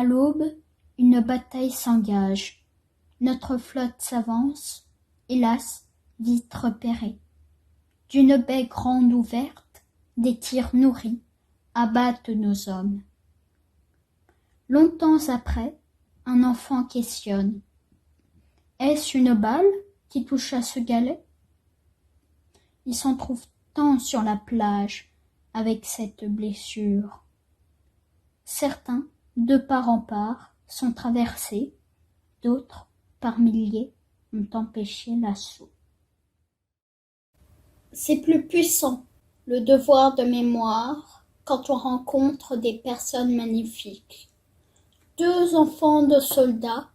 l'aube, une bataille s'engage. Notre flotte s'avance, hélas, vite repérée. D'une baie grande ouverte, des tirs nourris abattent nos hommes. Longtemps après, un enfant questionne. Est-ce une balle qui toucha ce galet? Il s'en trouve tant sur la plage avec cette blessure. Certains, de part en part, sont traversés, d'autres, par milliers, ont empêché l'assaut. C'est plus puissant, le devoir de mémoire, quand on rencontre des personnes magnifiques. 2 enfants de soldats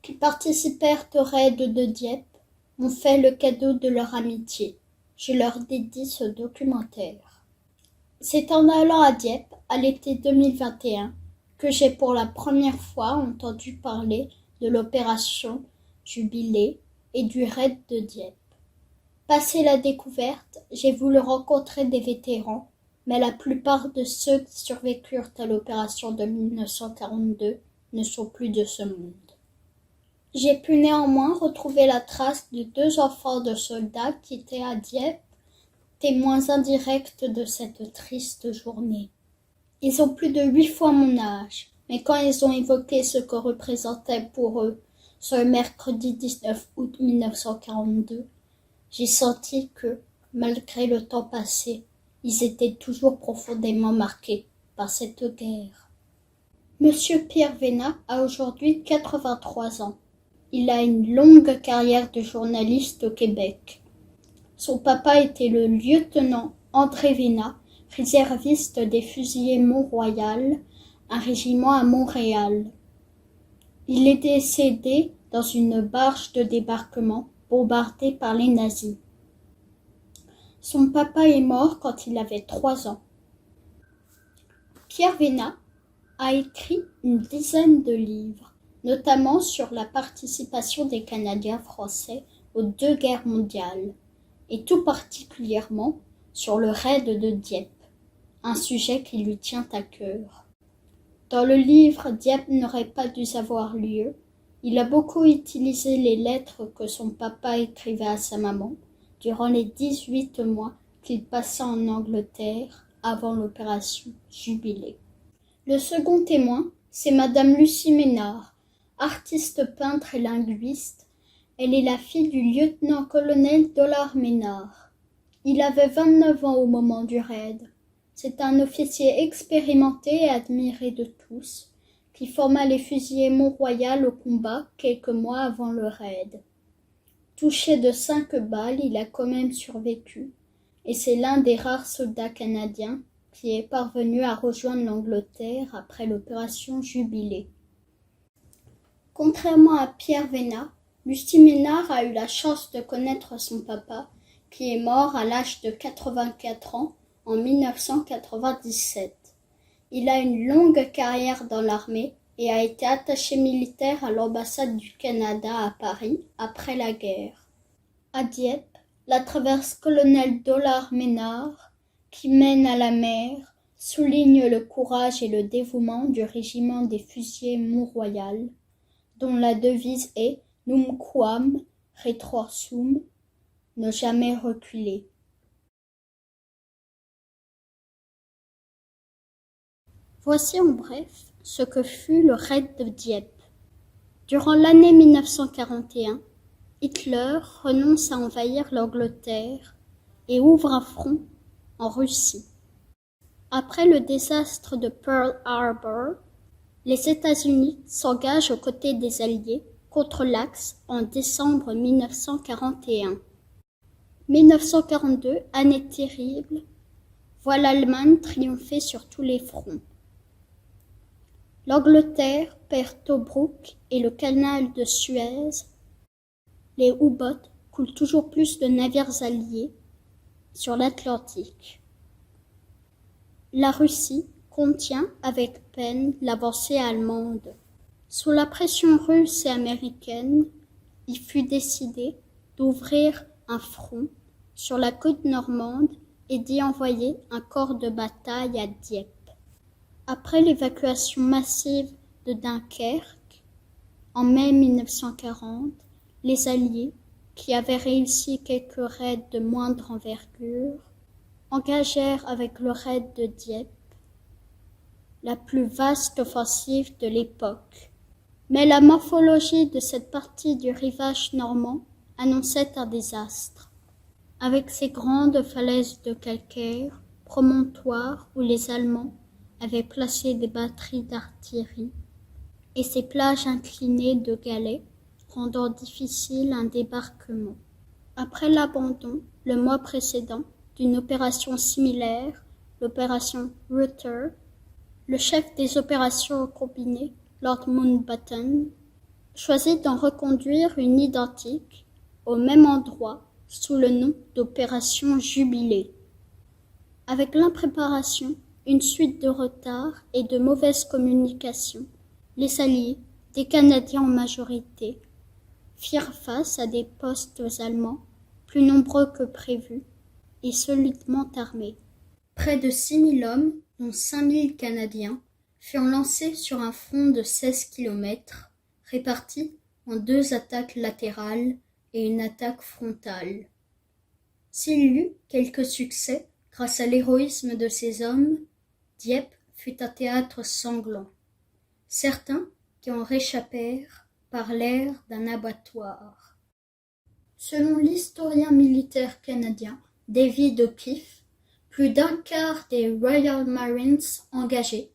qui participèrent au raid de Dieppe m'ont fait le cadeau de leur amitié. Je leur dédie ce documentaire. C'est en allant à Dieppe, à l'été 2021, que j'ai pour la première fois entendu parler de l'opération Jubilé et du raid de Dieppe. Passé la découverte, j'ai voulu rencontrer des vétérans, mais la plupart de ceux qui survécurent à l'opération de 1942 ne sont plus de ce monde. J'ai pu néanmoins retrouver la trace de 2 enfants de soldats qui étaient à Dieppe, témoins indirects de cette triste journée. Ils ont plus de 8 fois mon âge, mais quand ils ont évoqué ce que représentait pour eux ce mercredi 19 août 1942, j'ai senti que, malgré le temps passé, ils étaient toujours profondément marqués par cette guerre. Monsieur Pierre Vénat a aujourd'hui 83 ans. Il a une longue carrière de journaliste au Québec. Son papa était le lieutenant André Vénat, réserviste des fusiliers Mont-Royal, un régiment à Montréal. Il est décédé dans une barge de débarquement bombardée par les nazis. Son papa est mort quand il avait 3 ans. Pierre Vénat a écrit une dizaine de livres, notamment sur la participation des Canadiens français aux 2 guerres mondiales, et tout particulièrement sur le raid de Dieppe, un sujet qui lui tient à cœur. Dans le livre « Dieppe n'aurait pas dû avoir lieu », il a beaucoup utilisé les lettres que son papa écrivait à sa maman durant les 18 mois qu'il passa en Angleterre avant l'opération Jubilé. Le second témoin, c'est Madame Lucie Ménard, artiste peintre et linguiste. Elle est la fille du lieutenant-colonel Dollard Ménard. Il avait 29 ans au moment du raid. C'est un officier expérimenté et admiré de tous, qui forma les fusiliers Mont-Royal au combat quelques mois avant le raid. Touché de 5 balles, il a quand même survécu, et c'est l'un des rares soldats canadiens qui est parvenu à rejoindre l'Angleterre après l'opération Jubilé. Contrairement à Pierre Vénat, Lucie Ménard a eu la chance de connaître son papa, qui est mort à l'âge de 84 ans en 1997. Il a une longue carrière dans l'armée et a été attaché militaire à l'ambassade du Canada à Paris après la guerre. À Dieppe, la traverse colonel Dollard Ménard, qui mène à la mer, souligne le courage et le dévouement du régiment des fusiliers Mont-Royal, dont la devise est « Num quam retrorsum », ne jamais reculer. Voici en bref ce que fut le raid de Dieppe. Durant l'année 1941, Hitler renonce à envahir l'Angleterre et ouvre un front en Russie. Après le désastre de Pearl Harbor, les États-Unis s'engagent aux côtés des Alliés contre l'Axe en décembre 1941. 1942, année terrible, voit l'Allemagne triompher sur tous les fronts. L'Angleterre perd Tobruk et le canal de Suez. Les U-boats coulent toujours plus de navires alliés sur l'Atlantique. La Russie contient avec peine l'avancée allemande. Sous la pression russe et américaine, il fut décidé d'ouvrir un front sur la côte normande et d'y envoyer un corps de bataille à Dieppe. Après l'évacuation massive de Dunkerque, en mai 1940, les Alliés, qui avaient réussi quelques raids de moindre envergure, engagèrent avec le raid de Dieppe la plus vaste offensive de l'époque. Mais la morphologie de cette partie du rivage normand annonçait un désastre. Avec ses grandes falaises de calcaire, promontoires où les Allemands avaient placé des batteries d'artillerie, et ses plages inclinées de galets, rendant difficile un débarquement. Après l'abandon, le mois précédent, d'une opération similaire, l'opération Rutter, le chef des opérations combinées, Lord Mountbatten, choisit d'en reconduire une identique, au même endroit, sous le nom d'opération Jubilé. Avec l'impréparation, une suite de retards et de mauvaises communications, les Alliés, des Canadiens en majorité, firent face à des postes allemands plus nombreux que prévu et solidement armés. Près de 6 000 hommes, dont 5 000 Canadiens, furent lancés sur un front de 16 kilomètres, répartis en 2 attaques latérales et une attaque frontale. S'il y eut quelques succès grâce à l'héroïsme de ces hommes, Dieppe fut un théâtre sanglant. Certains qui en réchappèrent parlèrent d'un abattoir. Selon l'historien militaire canadien David O'Keefe, plus d'un quart des Royal Marines engagés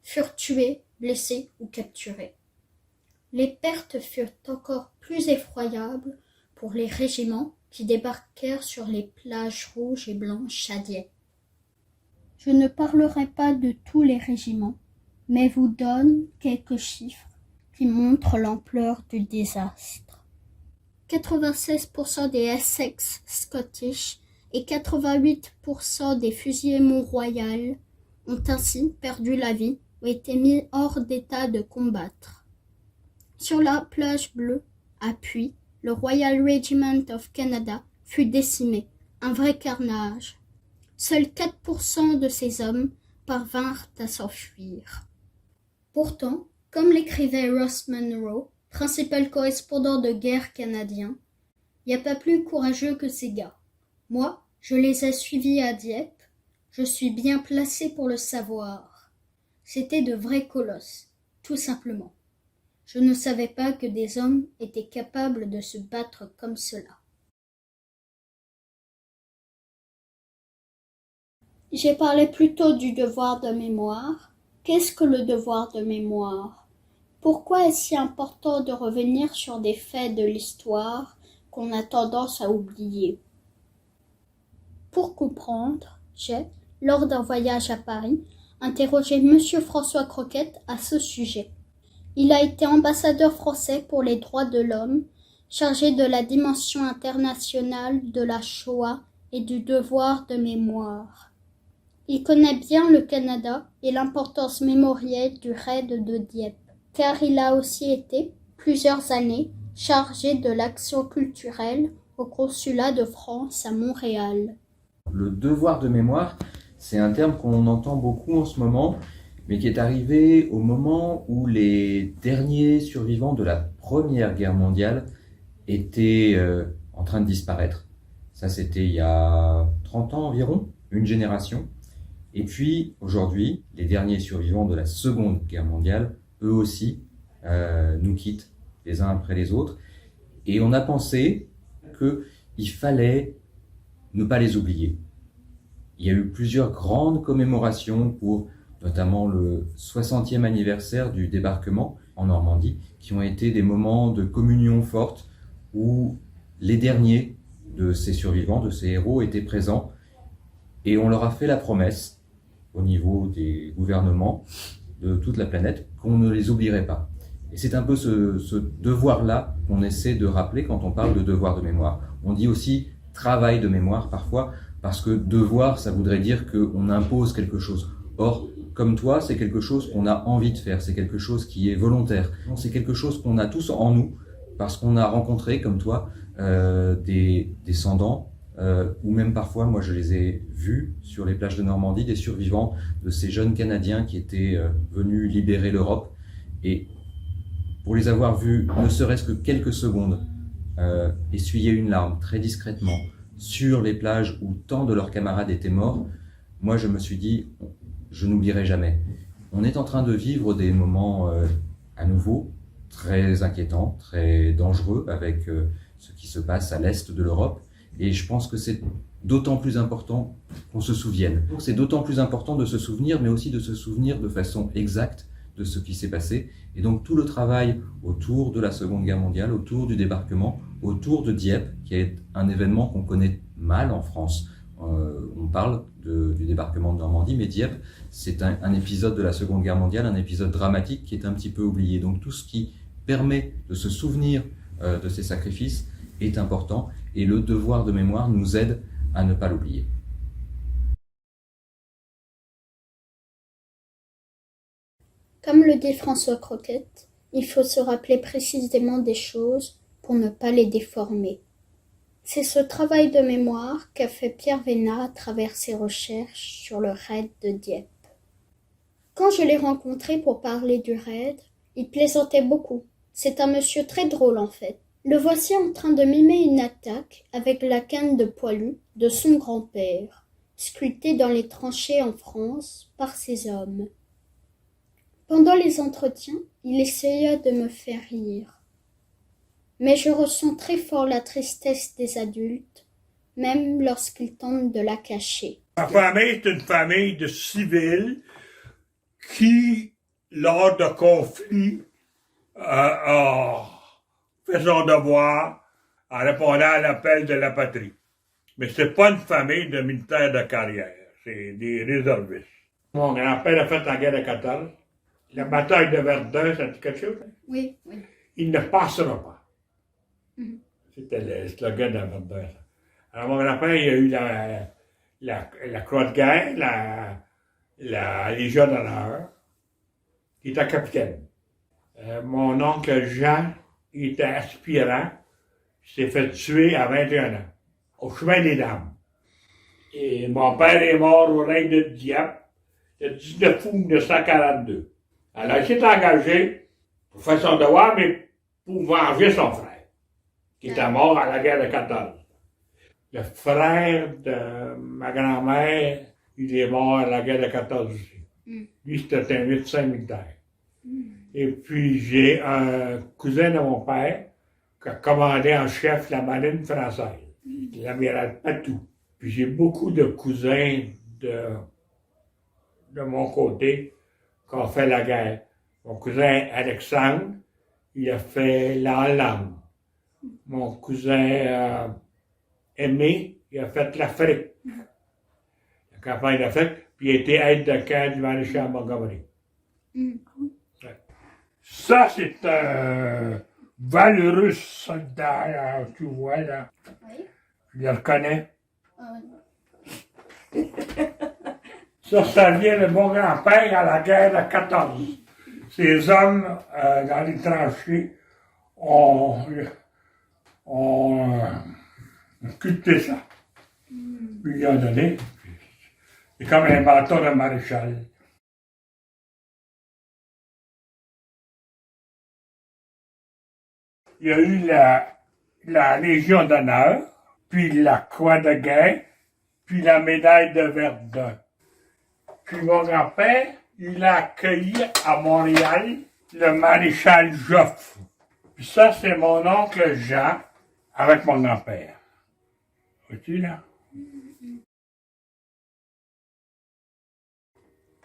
furent tués, blessés ou capturés. Les pertes furent encore plus effroyables pour les régiments qui débarquèrent sur les plages rouges et blanches à Dieppe. Je ne parlerai pas de tous les régiments, mais vous donne quelques chiffres qui montrent l'ampleur du désastre. 96% des Essex Scottish et 88% des fusiliers Mont-Royal ont ainsi perdu la vie ou été mis hors d'état de combattre. Sur la plage bleue, à Puy, le Royal Regiment of Canada fut décimé, un vrai carnage. Seuls 4% de ces hommes parvinrent à s'enfuir. Pourtant, comme l'écrivait Ross Munro, principal correspondant de guerre canadien, il n'y a pas plus courageux que ces gars. Moi, je les ai suivis à Dieppe, je suis bien placé pour le savoir. C'étaient de vrais colosses, tout simplement. Je ne savais pas que des hommes étaient capables de se battre comme cela. J'ai parlé plutôt du devoir de mémoire. Qu'est-ce que le devoir de mémoire ? Pourquoi est-ce si important de revenir sur des faits de l'histoire qu'on a tendance à oublier ? Pour comprendre, j'ai, lors d'un voyage à Paris, interrogé Monsieur François Croquette à ce sujet. Il a été ambassadeur français pour les droits de l'homme, chargé de la dimension internationale de la Shoah et du devoir de mémoire. Il connaît bien le Canada et l'importance mémorielle du raid de Dieppe, car il a aussi été, plusieurs années, chargé de l'action culturelle au consulat de France à Montréal. Le devoir de mémoire, c'est un terme qu'on entend beaucoup en ce moment, mais qui est arrivé au moment où les derniers survivants de la Première Guerre mondiale étaient en train de disparaître. Ça, c'était il y a 30 ans environ, une génération. Et puis, aujourd'hui, les derniers survivants de la Seconde Guerre mondiale, eux aussi, nous quittent les uns après les autres. Et on a pensé qu'il fallait ne pas les oublier. Il y a eu plusieurs grandes commémorations pour notamment le 60e anniversaire du débarquement en Normandie, qui ont été des moments de communion forte où les derniers de ces survivants, de ces héros, étaient présents. Et on leur a fait la promesse, au niveau des gouvernements de toute la planète, qu'on ne les oublierait pas. Et c'est un peu ce devoir-là qu'on essaie de rappeler quand on parle de devoir de mémoire. On dit aussi travail de mémoire parfois, parce que devoir, ça voudrait dire qu'on impose quelque chose. Or, comme toi, c'est quelque chose qu'on a envie de faire, c'est quelque chose qui est volontaire. C'est quelque chose qu'on a tous en nous, parce qu'on a rencontré, comme toi, des descendants, ou même parfois, moi je les ai vus sur les plages de Normandie, des survivants de ces jeunes Canadiens qui étaient venus libérer l'Europe Et pour les avoir vus, ne serait-ce que quelques secondes, essuyer une larme très discrètement sur les plages où tant de leurs camarades étaient morts, moi je me suis dit, je n'oublierai jamais. On est en train de vivre des moments à nouveau très inquiétants, très dangereux avec ce qui se passe à l'est de l'Europe. Et je pense que c'est d'autant plus important qu'on se souvienne. C'est d'autant plus important de se souvenir, mais aussi de se souvenir de façon exacte de ce qui s'est passé. Et donc tout le travail autour de la Seconde Guerre mondiale, autour du débarquement, autour de Dieppe, qui est un événement qu'on connaît mal en France. On parle du débarquement de Normandie, mais Dieppe, c'est un épisode de la Seconde Guerre mondiale, un épisode dramatique qui est un petit peu oublié. Donc tout ce qui permet de se souvenir de ces sacrifices est important, et le devoir de mémoire nous aide à ne pas l'oublier. Comme le dit François Croquette, il faut se rappeler précisément des choses pour ne pas les déformer. C'est ce travail de mémoire qu'a fait Pierre Vénat à travers ses recherches sur le raid de Dieppe. Quand je l'ai rencontré pour parler du raid, il plaisantait beaucoup. C'est un monsieur très drôle en fait. Le voici en train de mimer une attaque avec la canne de poilu de son grand-père, sculptée dans les tranchées en France par ses hommes. Pendant les entretiens, il essaya de me faire rire. Mais je ressens très fort la tristesse des adultes, même lorsqu'ils tentent de la cacher. Ma famille est une famille de civils qui, lors de conflits, a fait son devoir en répondant à l'appel de la patrie. Mais c'est pas une famille de militaires de carrière, c'est des réservistes. Mon grand-père a fait la guerre de 14. La bataille de Verdun, ça dit quelque chose? Oui, oui. Il ne passera pas. C'était le slogan de Verdun. Alors, mon grand-père, il a eu la Croix de guerre, la Légion d'honneur. Il était capitaine. Mon oncle Jean, il était aspirant. Il s'est fait tuer à 21 ans, au chemin des Dames. Et mon père est mort au règne de Dieppe le 19 août 1942. Alors, il s'est engagé pour faire son devoir, mais pour venger son frère, qui était mort à la guerre de 14. Le frère de ma grand-mère, il est mort à la guerre de 14 aussi. Lui, c'était un médecin militaire. Et puis, j'ai un cousin de mon père qui a commandé en chef la marine française, l'amiral Patou. Puis j'ai beaucoup de cousins de mon côté qui ont fait la guerre. Mon cousin Alexandre, il a fait la Hollande. Mon cousin Aimé, il a fait l'Afrique. La campagne d'Afrique, puis il a été aide-de-camp du maréchal Montgomery. Ouais. Ça, c'est un valeureux soldat, là, tu vois, là. Oui. Je le reconnais. Ça vient de mon grand-père à la guerre de 14. Ces hommes, dans les tranchées, ont sculpté ça. Puis ils ont donné. C'est comme un bâton de maréchal. Il y a eu la Légion d'honneur, puis la Croix de guerre, puis la médaille de Verdun. Puis mon grand-père, il a accueilli à Montréal le maréchal Joffre. Puis ça, c'est mon oncle Jean avec mon grand-père. Vois-tu, là?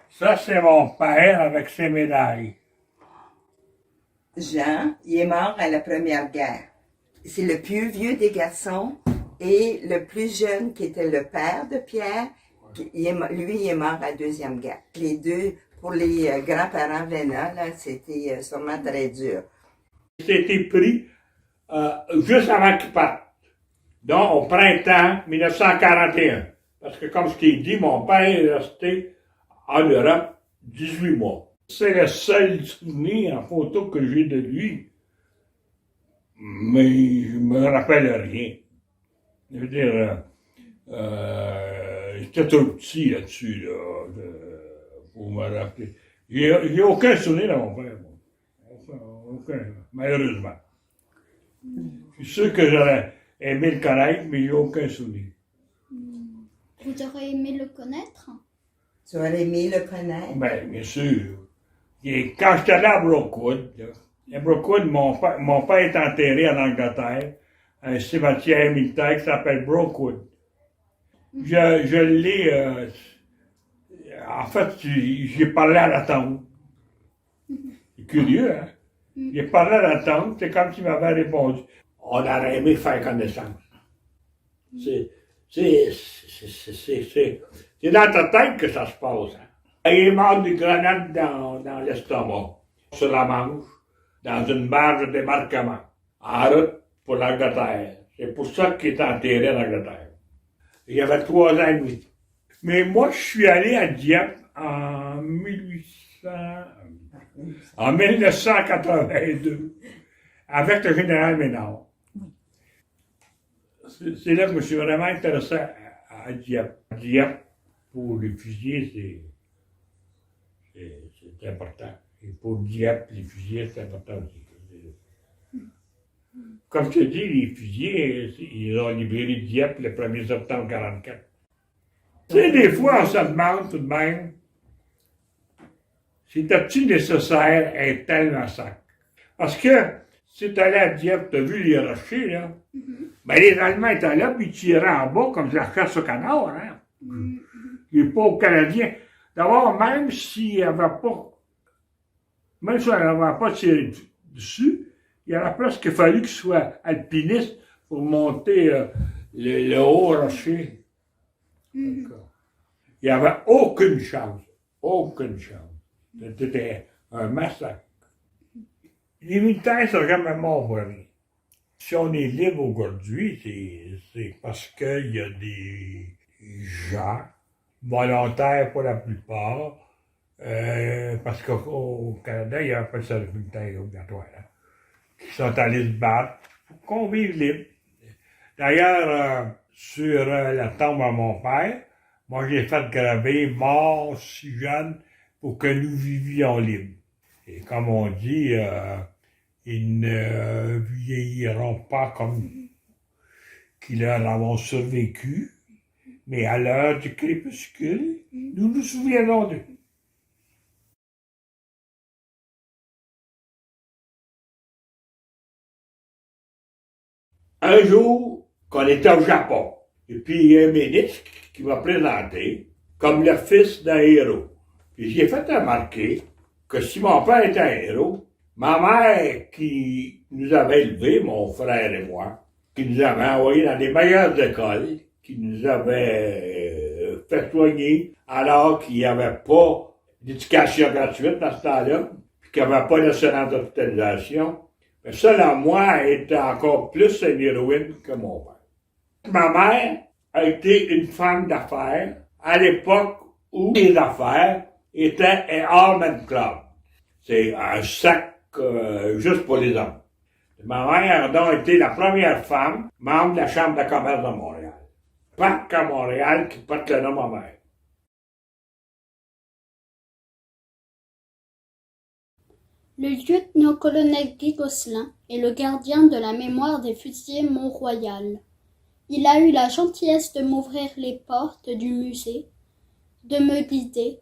Ça, c'est mon père avec ses médailles. Jean, il est mort à la Première Guerre. C'est le plus vieux des garçons et le plus jeune qui était le père de Pierre. Il est mort à la Deuxième Guerre. Les deux, pour les grands-parents Vénat, là, c'était sûrement très dur. C'était pris juste avant qu'il parte. Donc, au printemps 1941. Parce que, comme je t'ai dit, mon père est resté en Europe 18 mois. C'est le seul souvenir en photo que j'ai de lui. Mais je me rappelle rien. Je veux dire, j'étais trop petit là-dessus, là, pour me rappeler. J'ai aucun souvenir de mon père. Moi. malheureusement. Je suis sûr que j'aurais aimé le connaître, mais j'ai aucun souvenir. Vous aurez aimé le connaître? Tu aurais aimé le connaître? Ben, bien sûr. Et quand j'étais allé à Brookwood, à Brookwood, mon père est enterré en Angleterre, à un cimetière militaire qui s'appelle Brookwood. Je l'ai... en fait, j'ai parlé à la tombe. C'est curieux, hein? J'ai parlé à la tombe, c'est comme s'il m'avait répondu. On aurait aimé faire connaissance. C'est dans ta tête que ça se passe. Hein? Il est mort d'une grenade dans l'estomac, sur la Manche, dans une barre de débarquement, en route pour l'Angleterre. C'est pour ça qu'il est enterré en Angleterre. Il avait 3 ans et demi. Mais moi, je suis allé à Dieppe en 1982, avec le général Ménard. C'est là que je me suis vraiment intéressé à Dieppe. Dieppe, pour les fusiliers, c'est important. Et pour Dieppe, les fusiliers, c'est important aussi. Comme je te dis, les fusiliers, ils ont libéré Dieppe le 1er septembre 1944. Tu sais, des fois, on se demande tout de même, c'était-tu nécessaire un tel massacre? Parce que, si tu allais à Dieppe, tu as vu les rochers, là, ben les Allemands étaient là, puis ils tiraient en bas comme de la chasse au canard, hein. Les pauvres Canadiens. D'abord, même s'il n'avait pas tiré dessus, il aurait presque fallu qu'il soit alpiniste pour monter le haut rocher. Il n'y avait aucune chance. Aucune chance. C'était un massacre. Les militaires sont jamais morts pour rien. Si on est libre aujourd'hui, c'est parce qu'il y a des gens, volontaires pour la plupart, parce qu'au Canada, il y a un peu de service militaire obligatoire, hein, qui sont allés se battre pour qu'on vive libre. D'ailleurs, sur la tombe à mon père, moi j'ai fait graver « Mort si jeune pour que nous vivions libres ». Et comme on dit, ils ne vieilliront pas comme qui leur avons survécu, mais à l'heure du crépuscule, nous nous souviendrons d'eux. Un jour, qu'on était au Japon, et puis il y a un ministre qui m'a présenté comme le fils d'un héros. Et j'ai fait remarquer que si mon père était un héros, ma mère qui nous avait élevés, mon frère et moi, qui nous avait envoyés dans les meilleures écoles, qui nous avait fait soigner, alors qu'il n'y avait pas d'éducation gratuite dans ce temps-là, puis qu'il n'y avait pas d'assurance d'hospitalisation, mais selon moi, elle était encore plus une héroïne que mon père. Ma mère a été une femme d'affaires à l'époque où les affaires étaient un Allman Club. C'est un sac juste pour les hommes. Ma mère a donc été la première femme membre de la Chambre de commerce de Montréal. Pas qu'à Montréal qui porte le nom de ma mère. Le lieutenant-colonel Guy Gosselin est le gardien de la mémoire des fusiliers Mont-Royal. Il a eu la gentillesse de m'ouvrir les portes du musée, de me guider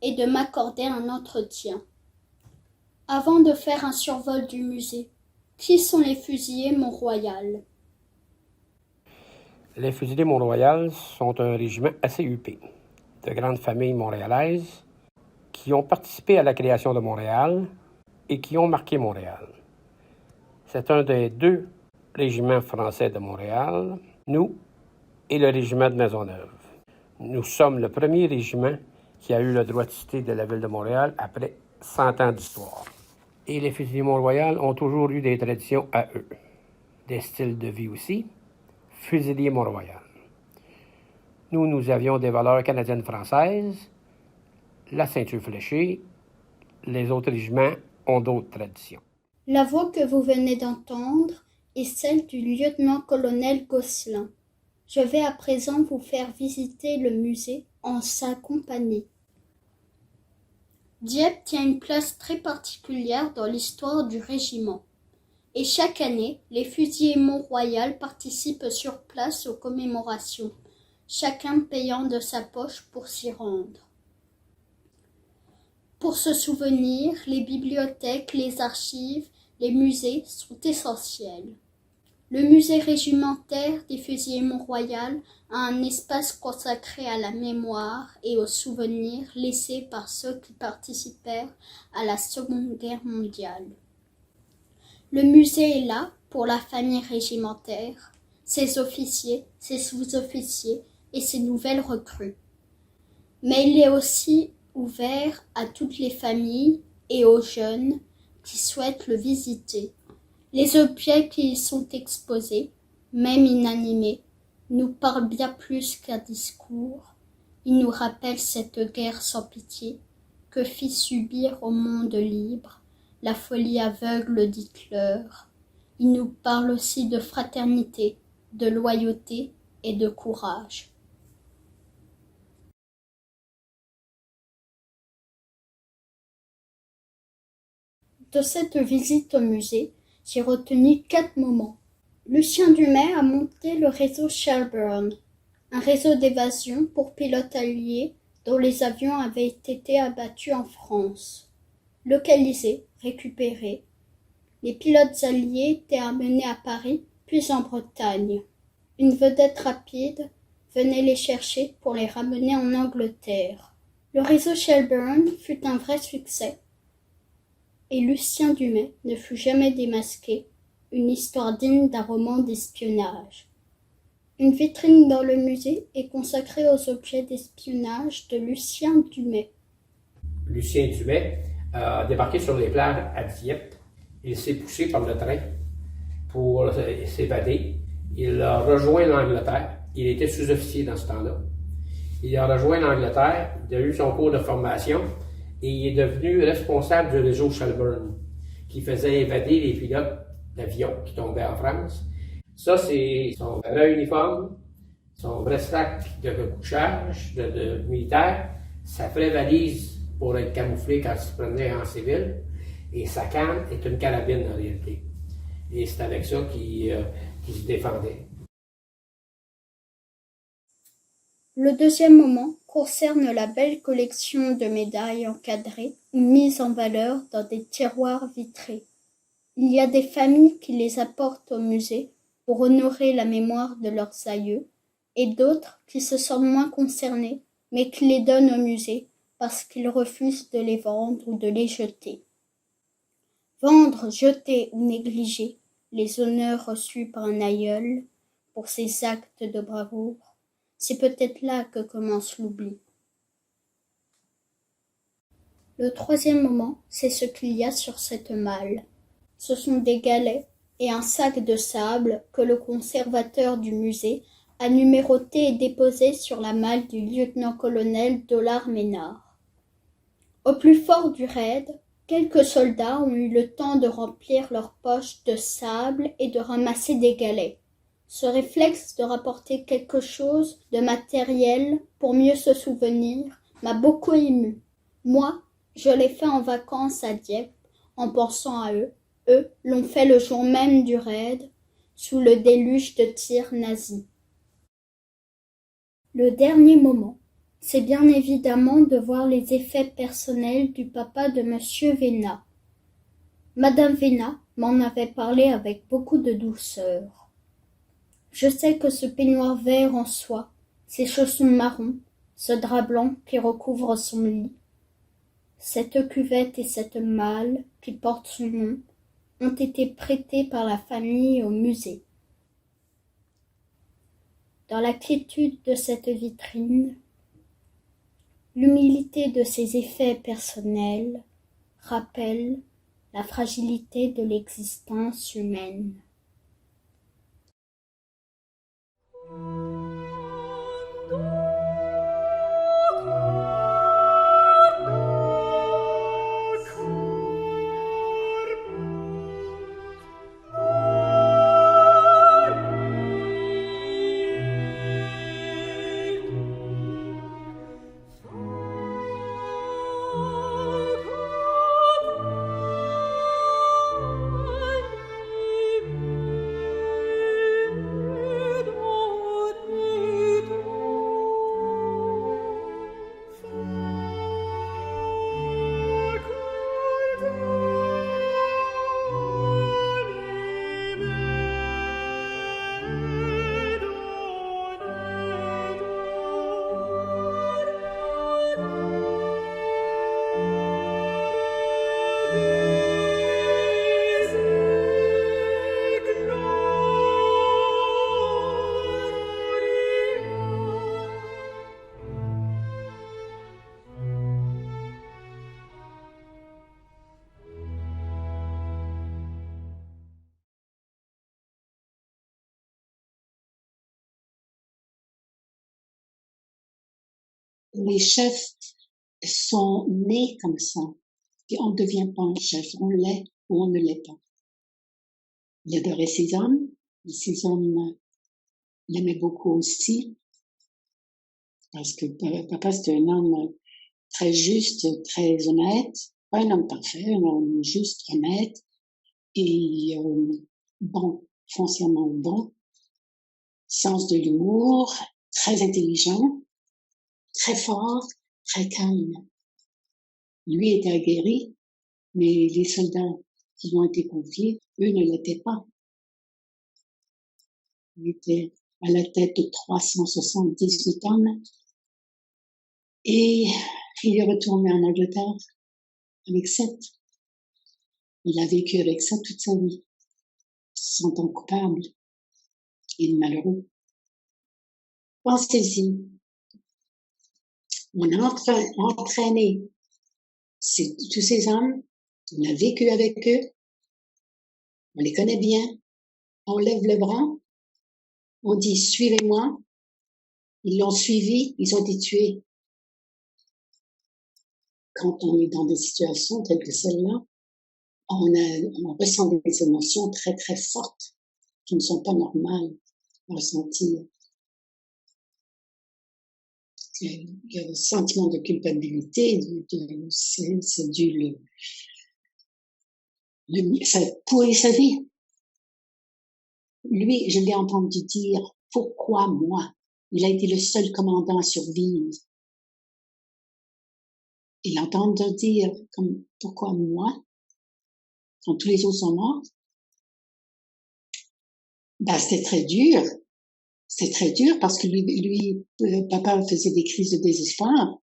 et de m'accorder un entretien. Avant de faire un survol du musée, qui sont les fusiliers Mont-Royal? Les fusiliers Mont-Royal sont un régiment assez huppé, de grandes familles montréalaises qui ont participé à la création de Montréal et qui ont marqué Montréal. C'est un des 2 régiments français de Montréal, nous et le régiment de Maisonneuve. Nous sommes le premier régiment qui a eu le droit de cité de la ville de Montréal après 100 ans d'histoire. Et les fusiliers Mont-Royal ont toujours eu des traditions à eux, des styles de vie aussi. Fusiliers Mont-Royal. Nous avions des valeurs canadiennes-françaises, la ceinture fléchée, les autres régiments ont d'autres traditions. La voix que vous venez d'entendre est celle du lieutenant-colonel Gosselin. Je vais à présent vous faire visiter le musée en sa compagnie. Dieppe tient une place très particulière dans l'histoire du régiment. Et chaque année, les fusiliers Mont-Royal participent sur place aux commémorations, chacun payant de sa poche pour s'y rendre. Pour se souvenir, les bibliothèques, les archives, les musées sont essentiels. Le musée régimentaire des fusiliers Mont-Royal a un espace consacré à la mémoire et aux souvenirs laissés par ceux qui participèrent à la Seconde Guerre mondiale. Le musée est là pour la famille régimentaire, ses officiers, ses sous-officiers et ses nouvelles recrues. Mais il est aussi ouvert à toutes les familles et aux jeunes qui souhaitent le visiter. Les objets qui y sont exposés, même inanimés, nous parlent bien plus qu'un discours. Ils nous rappellent cette guerre sans pitié que fit subir au monde libre la folie aveugle d'Hitler. Ils nous parlent aussi de fraternité, de loyauté et de courage. De cette visite au musée, j'ai retenu 4 moments. Lucien Dumay a monté le réseau Shelburne, un réseau d'évasion pour pilotes alliés dont les avions avaient été abattus en France. Localisés, récupérés, les pilotes alliés étaient amenés à Paris, puis en Bretagne. Une vedette rapide venait les chercher pour les ramener en Angleterre. Le réseau Shelburne fut un vrai succès. Et Lucien Dumay ne fut jamais démasqué, une histoire digne d'un roman d'espionnage. Une vitrine dans le musée est consacrée aux objets d'espionnage de Lucien Dumay. Lucien Dumay a débarqué sur les plages à Dieppe. Il s'est poussé par le train pour s'évader. Il a rejoint l'Angleterre. Il était sous-officier dans ce temps-là. Il a rejoint l'Angleterre, il a eu son cours de formation et il est devenu responsable du réseau Shelburne, qui faisait évader les pilotes d'avions qui tombaient en France. Ça, c'est son vrai uniforme, son vrai sac de couchage de militaire, sa vraie valise pour être camouflé quand il se prenait en civil, et sa canne est une carabine en réalité. Et c'est avec ça qu'il se défendait. Le deuxième moment concerne la belle collection de médailles encadrées ou mises en valeur dans des tiroirs vitrés. Il y a des familles qui les apportent au musée pour honorer la mémoire de leurs aïeux, et d'autres qui se sentent moins concernés, mais qui les donnent au musée parce qu'ils refusent de les vendre ou de les jeter. Vendre, jeter ou négliger les honneurs reçus par un aïeul pour ses actes de bravoure, c'est peut-être là que commence l'oubli. Le troisième moment, c'est ce qu'il y a sur cette malle. Ce sont des galets et un sac de sable que le conservateur du musée a numéroté et déposé sur la malle du lieutenant-colonel Dollard Ménard. Au plus fort du raid, quelques soldats ont eu le temps de remplir leurs poches de sable et de ramasser des galets. Ce réflexe de rapporter quelque chose de matériel pour mieux se souvenir m'a beaucoup ému. Moi, je l'ai fait en vacances à Dieppe, en pensant à eux. Eux l'ont fait le jour même du raid, sous le déluge de tirs nazis. Le dernier moment, c'est bien évidemment de voir les effets personnels du papa de Monsieur Vénat. Madame Vénat m'en avait parlé avec beaucoup de douceur. Je sais que ce peignoir vert en soie, ces chaussons marrons, ce drap blanc qui recouvre son lit, cette cuvette et cette malle qui portent son nom ont été prêtés par la famille au musée. Dans la quiétude de cette vitrine, l'humilité de ses effets personnels rappelle la fragilité de l'existence humaine. Les chefs sont nés comme ça. Et on ne devient pas un chef, on l'est ou on ne l'est pas. Il adorait ses hommes, et ses hommes l'aimaient beaucoup aussi, parce que papa c'était un homme très juste, très honnête, pas un homme parfait, un homme juste, honnête, et bon, foncièrement bon, sens de l'humour, très intelligent, très fort, très calme. Lui était aguerri, mais les soldats qui lui ont été confiés, eux ne l'étaient pas. Il était à la tête de 378 hommes et il est retourné en Angleterre avec 7. Il a vécu avec ça toute sa vie, se sentant coupable et malheureux. Pensez-y, on a entraîné tous ces hommes, on a vécu avec eux, on les connaît bien, on lève le bras, on dit « suivez-moi », ils l'ont suivi, ils ont été tués. Quand on est dans des situations telles que celle-là, on ressent des émotions très très fortes qui ne sont pas normales à ressentir. Il y a un sentiment de culpabilité, c'est dû ça pourrit sa vie. Lui, je l'ai entendu dire « pourquoi moi ?» Il a été le seul commandant à survivre. Et l'entendre dire comme « pourquoi moi ?» quand tous les autres sont morts, c'était très dur. C'était très dur parce que lui, papa faisait des crises de désespoir.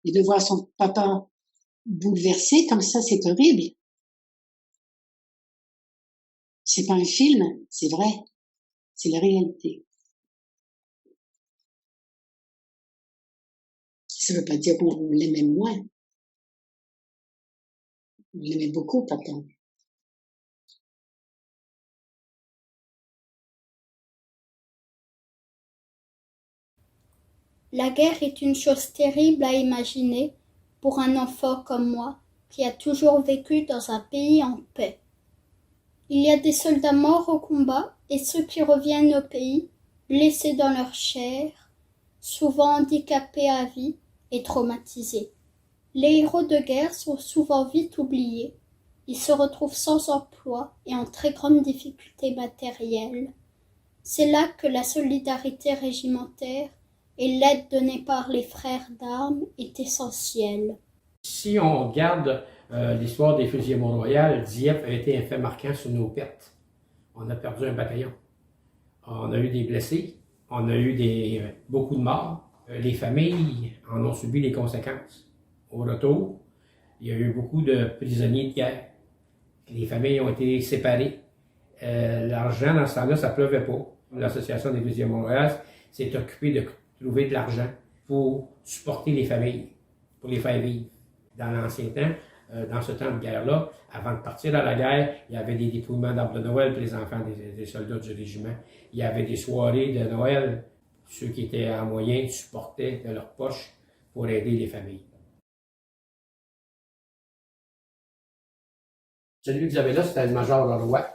Et de voir son papa bouleversé comme ça, c'est horrible. C'est pas un film, c'est vrai. C'est la réalité. Ça veut pas dire qu'on l'aimait moins. On l'aimait beaucoup, papa. La guerre est une chose terrible à imaginer pour un enfant comme moi qui a toujours vécu dans un pays en paix. Il y a des soldats morts au combat et ceux qui reviennent au pays, blessés dans leur chair, souvent handicapés à vie et traumatisés. Les héros de guerre sont souvent vite oubliés. Ils se retrouvent sans emploi et en très grande difficulté matérielle. C'est là que la solidarité régimentaire et l'aide donnée par les frères d'armes est essentielle. Si on regarde l'histoire des fusiliers Mont-Royal, Dieppe a été un fait marquant sur nos pertes. On a perdu un bataillon. On a eu des blessés. On a eu beaucoup de morts. Les familles en ont subi les conséquences. Au retour, il y a eu beaucoup de prisonniers de guerre. Les familles ont été séparées. L'argent, dans ce temps-là, ça pleuvait pas. L'Association des fusiliers Mont-Royal s'est occupée de trouver de l'argent pour supporter les familles, pour les faire vivre. Dans l'ancien temps, dans ce temps de guerre-là, avant de partir à la guerre, il y avait des dépouillements d'arbres de Noël pour les enfants des soldats du régiment. Il y avait des soirées de Noël, ceux qui étaient en moyen supportaient de leur poche pour aider les familles. Celui que vous avez là, c'était le major Leroy.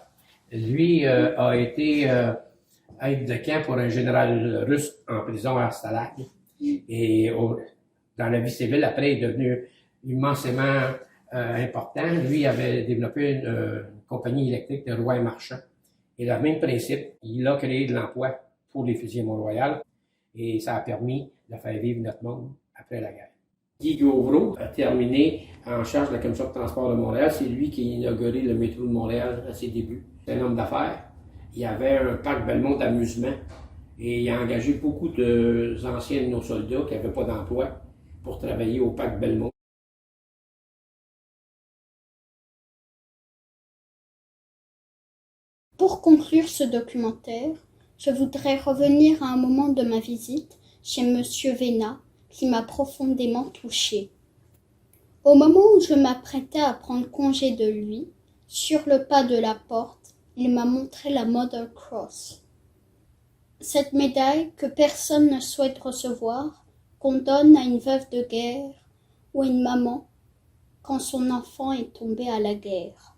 Lui a été aide de camp pour un général russe en prison à Stalag. Et dans la vie civile, après, il est devenu immensément important. Lui avait développé une compagnie électrique de Roy Marchand. Et le même principe, il a créé de l'emploi pour les fusiliers Mont-Royal et ça a permis de faire vivre notre monde après la guerre. Guy Gauvreau a terminé en charge de la commission de transport de Montréal. C'est lui qui a inauguré le métro de Montréal à ses débuts. C'est un homme d'affaires. Il y avait un parc Belmont d'amusement et il a engagé beaucoup d'anciens de nos soldats qui n'avaient pas d'emploi pour travailler au parc Belmont. Pour conclure ce documentaire, je voudrais revenir à un moment de ma visite chez Monsieur Vénat qui m'a profondément touchée. Au moment où je m'apprêtais à prendre congé de lui, sur le pas de la porte, il m'a montré la Mother Cross. Cette médaille que personne ne souhaite recevoir qu'on donne à une veuve de guerre ou une maman quand son enfant est tombé à la guerre.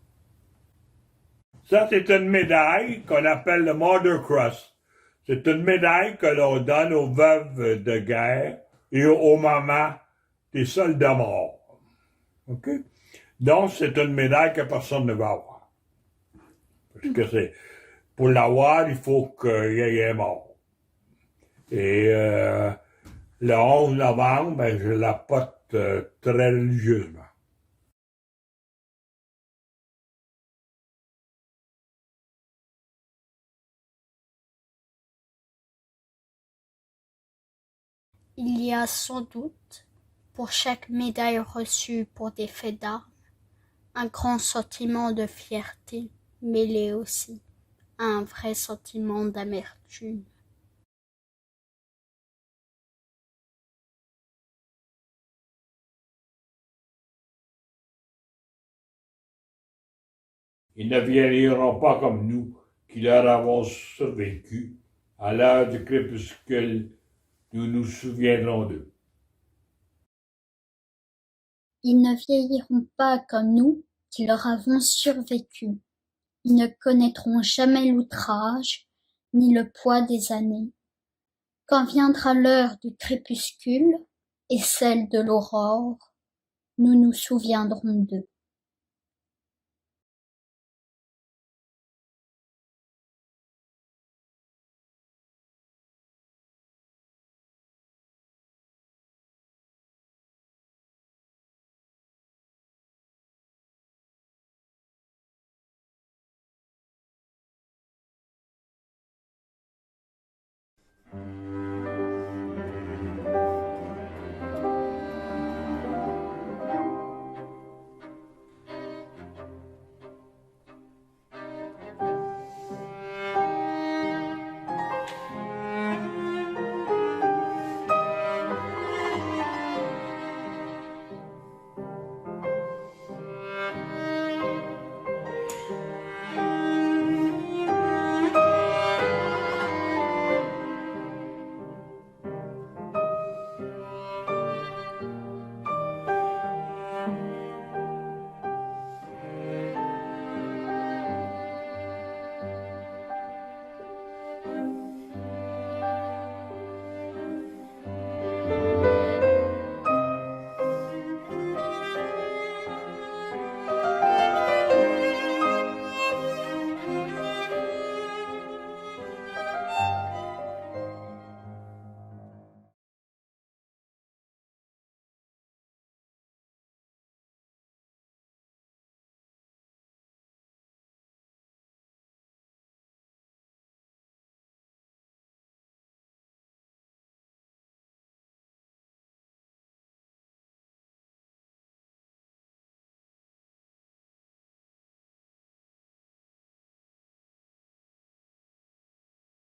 Ça, c'est une médaille qu'on appelle le Mother Cross. C'est une médaille que l'on donne aux veuves de guerre et aux mamans des soldats morts. OK? Donc, c'est une médaille que personne ne va avoir. Parce que c'est, pour l'avoir, il faut qu'il y ait un mort. Et le 11 novembre, ben, je la porte très religieusement. Il y a sans doute, pour chaque médaille reçue pour des faits d'armes, un grand sentiment de fierté, mêlé aussi à un vrai sentiment d'amertume. Ils ne vieilliront pas comme nous, qui leur avons survécu. À l'heure du crépuscule, nous nous souviendrons d'eux. Ils ne vieilliront pas comme nous qui leur avons survécu. Ils ne connaîtront jamais l'outrage, ni le poids des années. Quand viendra l'heure du crépuscule et celle de l'aurore, nous nous souviendrons d'eux.